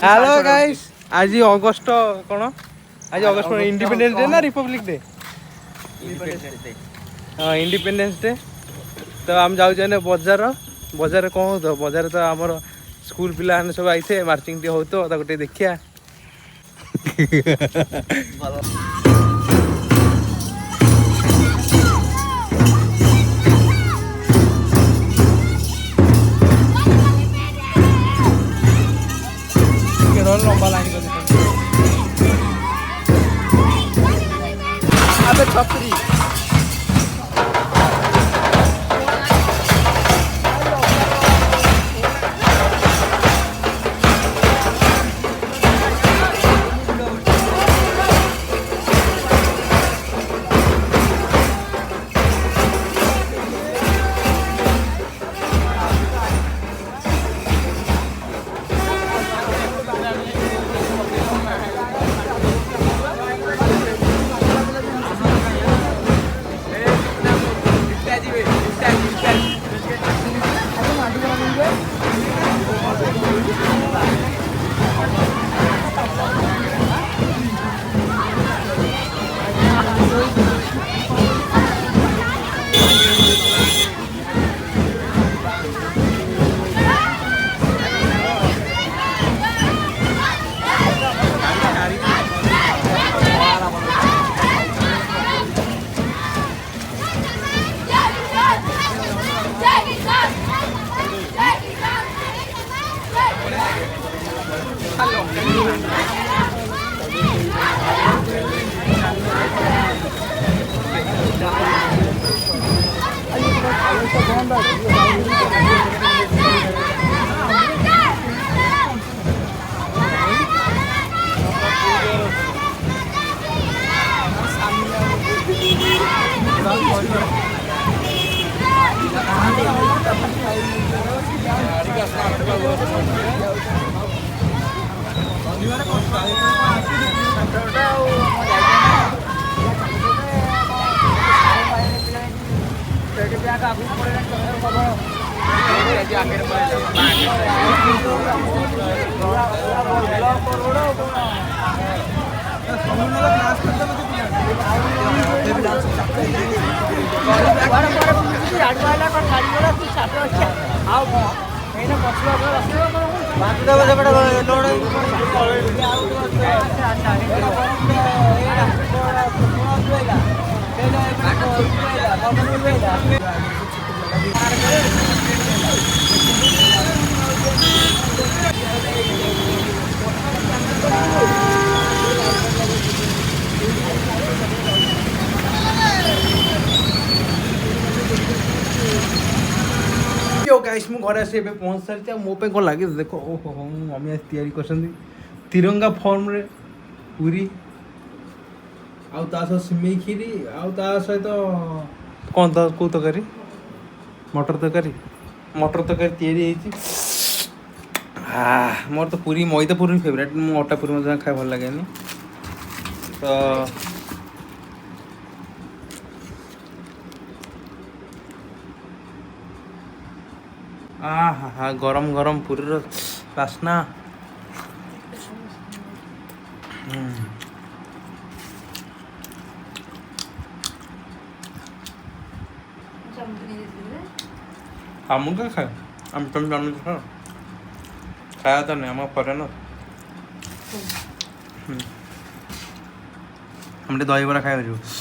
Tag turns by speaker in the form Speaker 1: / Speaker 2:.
Speaker 1: hello guys आज अगस्त कौन आज अगस्त इंडिपेंडेंस डे ना रिपब्लिक डे हाँ इंडिपेंडेंस डे तो आम जाऊँ बजार बजार कौन हो तो बजार तो आमर स्कूल पिला सब आई थे मार्चिंग टे हो तो गोटे देखिया लंबा लाइन अबे छतरी गाइस मु घर आसी पहुँच सारी मो पे कौन लगे देख ओहो मम्मी आज तैयारी कर तिरंगा फॉर्म रे पूरी आउ ता सह सिमेई खीरी आउ ता सहित कौन तो कौ तरकारी मटर तरकारी तैयारी मोर तो पूरी मैदा पूरी फेवरेट मो अटा पूरी मत खाए भल लगे तो हाँ गरम गरम पूरी बास्ना हम क्या खाए हम तुम जानते हो खाया तो नहीं हम पर ना हमने दही बड़ा खाया